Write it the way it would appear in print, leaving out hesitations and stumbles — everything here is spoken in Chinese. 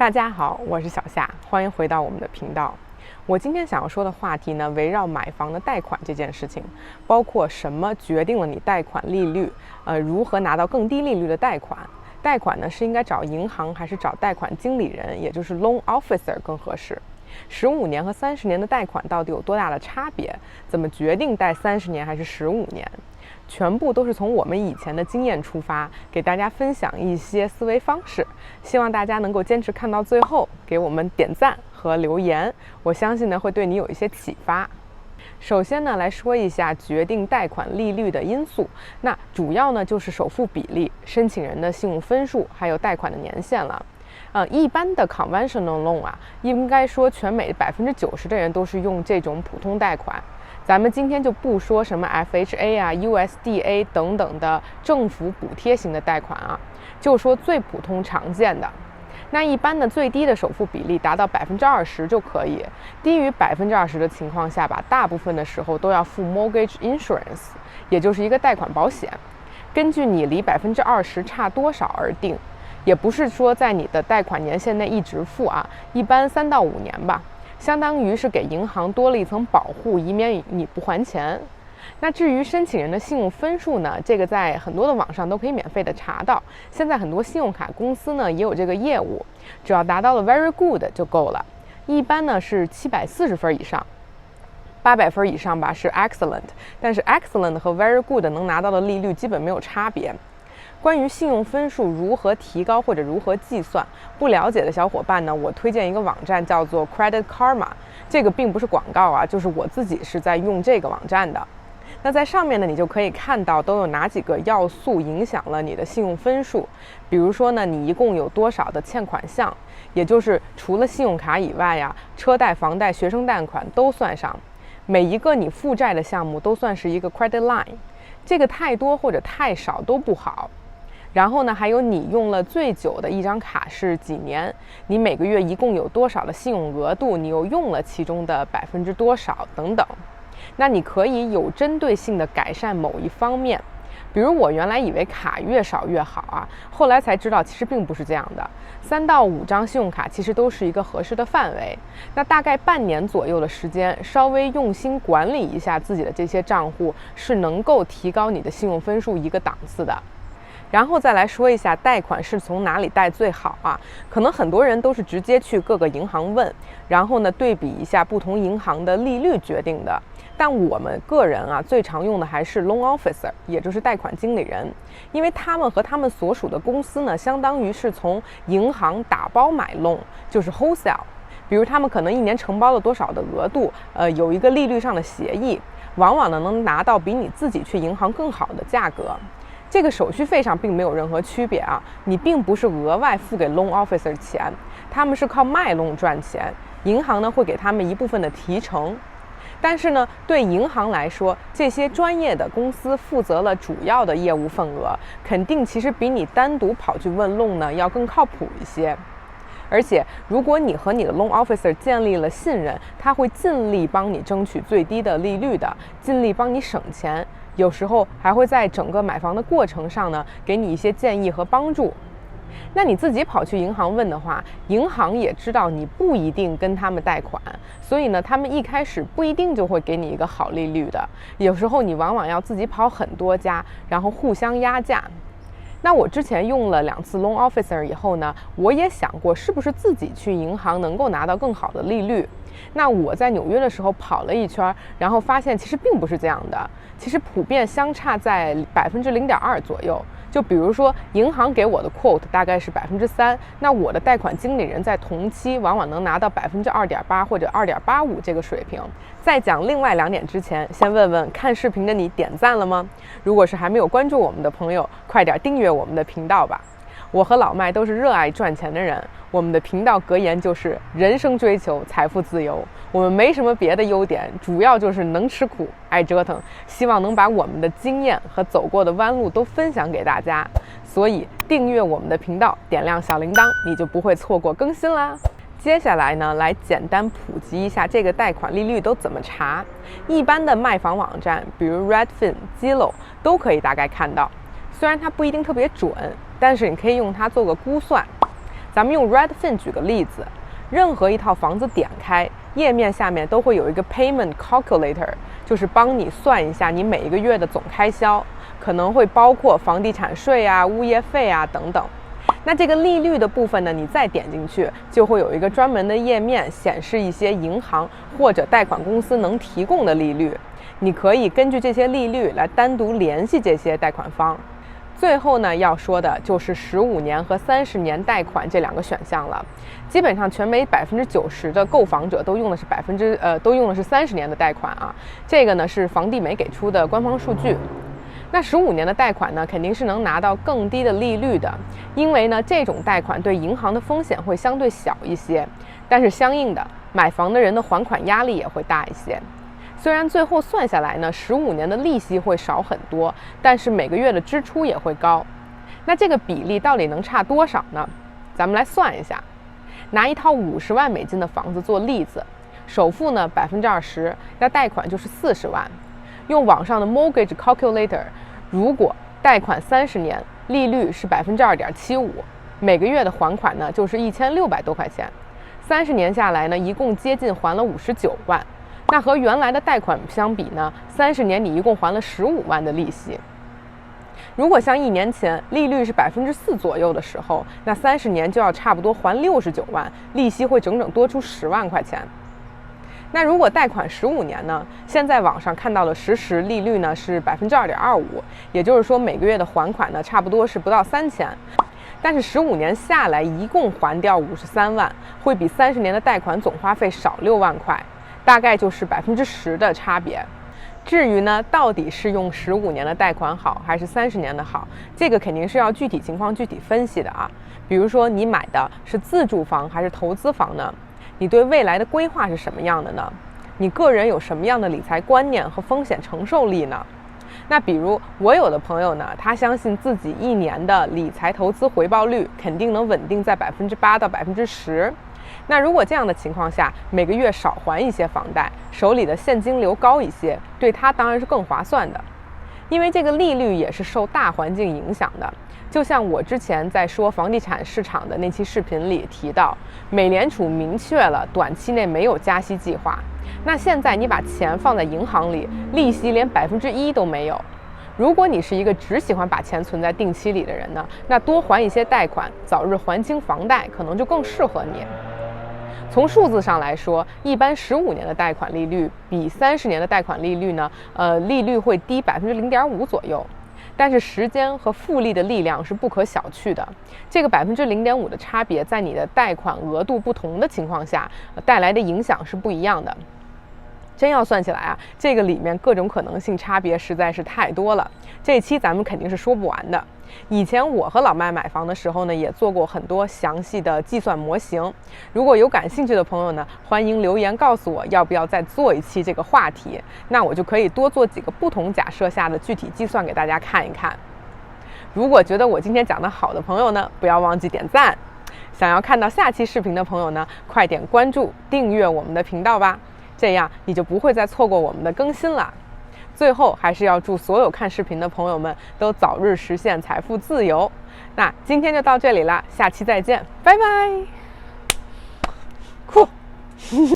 大家好，我是小夏，欢迎回到我们的频道。我今天想要说的话题呢，围绕买房的贷款这件事情，包括什么决定了你贷款利率，如何拿到更低利率的贷款。贷款呢是应该找银行还是找贷款经理人，也就是 loan officer 更合适？15年和30年的贷款到底有多大的差别？怎么决定贷30年还是15年？全部都是从我们以前的经验出发，给大家分享一些思维方式，希望大家能够坚持看到最后，给我们点赞和留言，我相信呢会对你有一些启发。首先呢，来说一下决定贷款利率的因素，那主要呢就是首付比例、申请人的信用分数，还有贷款的年限了。一般的 conventional loan 应该说全美90%的人都是用这种普通贷款。咱们今天就不说什么 FHA USDA 等等的政府补贴型的贷款就说最普通常见的。那一般的最低的首付比例达到20%就可以，低于20%的情况下大部分的时候都要付 mortgage insurance， 也就是一个贷款保险，根据你离20%差多少而定，也不是说在你的贷款年限内一直付一般3到5年吧。相当于是给银行多了一层保护，以免你不还钱。那至于申请人的信用分数呢，这个在很多的网上都可以免费的查到。现在很多信用卡公司呢也有这个业务，只要达到了 very good 就够了。一般呢是740分以上，800分以上是 excellent， 但是 excellent 和 very good 能拿到的利率基本没有差别。关于信用分数如何提高或者如何计算，不了解的小伙伴呢，我推荐一个网站叫做 Credit Karma， 这个并不是广告就是我自己是在用这个网站的。那在上面呢，你就可以看到都有哪几个要素影响了你的信用分数。比如说呢，你一共有多少的欠款项，也就是除了信用卡以外车贷、房贷、学生贷款都算上，每一个你负债的项目都算是一个 credit line， 这个太多或者太少都不好。然后呢，还有你用了最久的一张卡是几年，你每个月一共有多少的信用额度，你又用了其中的多少等等。那你可以有针对性的改善某一方面，比如我原来以为卡越少越好后来才知道其实并不是这样的。3到5张信用卡其实都是一个合适的范围。那大概半年左右的时间，稍微用心管理一下自己的这些账户，是能够提高你的信用分数一个档次的。然后再来说一下贷款是从哪里贷最好可能很多人都是直接去各个银行问，然后呢对比一下不同银行的利率决定的。但我们个人最常用的还是 loan officer， 也就是贷款经理人，因为他们和他们所属的公司呢，相当于是从银行打包买 loan， 就是 wholesale。比如他们可能一年承包了多少的额度，有一个利率上的协议，往往呢能拿到比你自己去银行更好的价格。这个手续费上并没有任何区别你并不是额外付给 loan officer 钱，他们是靠卖 loan 赚钱，银行呢会给他们一部分的提成。但是呢，对银行来说，这些专业的公司负责了主要的业务份额，肯定其实比你单独跑去问 loan 呢要更靠谱一些。而且如果你和你的 loan officer 建立了信任，他会尽力帮你争取最低的利率的，尽力帮你省钱，有时候还会在整个买房的过程上呢给你一些建议和帮助。那你自己跑去银行问的话，银行也知道你不一定跟他们贷款，所以呢他们一开始不一定就会给你一个好利率的，有时候你往往要自己跑很多家，然后互相压价。那我之前用了2次 loan officer 以后呢，我也想过是不是自己去银行能够拿到更好的利率。那我在纽约的时候跑了一圈，然后发现其实并不是这样的，其实普遍相差在0.2%左右。就比如说银行给我的 quote 大概是3%，那我的贷款经理人在同期往往能拿到2.8%或者2.85%这个水平。在讲另外2点之前，先问问看视频的你点赞了吗？如果是还没有关注我们的朋友，快点订阅我们的频道吧。我和老麦都是热爱赚钱的人，我们的频道格言就是人生追求财富自由。我们没什么别的优点，主要就是能吃苦爱折腾，希望能把我们的经验和走过的弯路都分享给大家。所以订阅我们的频道，点亮小铃铛，你就不会错过更新啦。接下来呢，来简单普及一下这个贷款利率都怎么查。一般的卖房网站，比如 Redfin、Zillow 都可以大概看到，虽然它不一定特别准，但是你可以用它做个估算。咱们用 Redfin 举个例子，任何一套房子点开，页面下面都会有一个 Payment Calculator， 就是帮你算一下你每一个月的总开销，可能会包括房地产税啊、物业费啊等等。那这个利率的部分呢，你再点进去，就会有一个专门的页面显示一些银行或者贷款公司能提供的利率，你可以根据这些利率来单独联系这些贷款方。最后呢，要说的就是15年和30年贷款这两个选项了。基本上全美90%的购房者都用的是30年的贷款啊。这个呢是房地美给出的官方数据。那15年的贷款呢，肯定是能拿到更低的利率的，因为呢这种贷款对银行的风险会相对小一些，但是相应的买房的人的还款压力也会大一些。虽然最后算下来呢，15年的利息会少很多，但是每个月的支出也会高。那这个比例到底能差多少呢？咱们来算一下，拿一套50万美金的房子做例子，首付呢20%，那贷款就是40万。用网上的 Mortgage Calculator， 如果贷款30年，利率是2.75%，每个月的还款呢就是1600多块钱，30年下来呢，一共接近还了59万。那和原来的贷款相比呢，30年你一共还了15万的利息。如果像1年前利率是4%左右的时候，那30年就要差不多还69万，利息会整整多出10万块钱。那如果贷款15年呢，现在网上看到的实时利率呢是2.25%，也就是说每个月的还款呢差不多是不到3000。但是15年下来一共还掉53万，会比30年的贷款总花费少6万块。大概就是10%的差别。至于呢，到底是用15年的贷款好，还是30年的好，这个肯定是要具体情况具体分析的啊。比如说你买的是自住房还是投资房呢？你对未来的规划是什么样的呢？你个人有什么样的理财观念和风险承受力呢？那比如我有的朋友呢，他相信自己1年的理财投资回报率肯定能稳定在8%到10%。那如果这样的情况下，每个月少还一些房贷，手里的现金流高一些，对他当然是更划算的。因为这个利率也是受大环境影响的。就像我之前在说房地产市场的那期视频里提到，美联储明确了短期内没有加息计划。那现在你把钱放在银行里，利息连1%都没有。如果你是一个只喜欢把钱存在定期里的人呢，那多还一些贷款，早日还清房贷，可能就更适合你。从数字上来说，一般15年的贷款利率比30年的贷款利率呢，利率会低0.5%左右。但是时间和复利的力量是不可小觑的，这个0.5%的差别，在你的贷款额度不同的情况下，带来的影响是不一样的。真要算起来啊，这个里面各种可能性差别实在是太多了，这一期咱们肯定是说不完的。以前我和老麦买房的时候呢，也做过很多详细的计算模型。如果有感兴趣的朋友呢，欢迎留言告诉我要不要再做一期这个话题，那我就可以多做几个不同假设下的具体计算给大家看一看。如果觉得我今天讲的好的朋友呢，不要忘记点赞。想要看到下期视频的朋友呢，快点关注订阅我们的频道吧，这样你就不会再错过我们的更新了。最后还是要祝所有看视频的朋友们都早日实现财富自由。那今天就到这里啦，下期再见，拜拜。酷。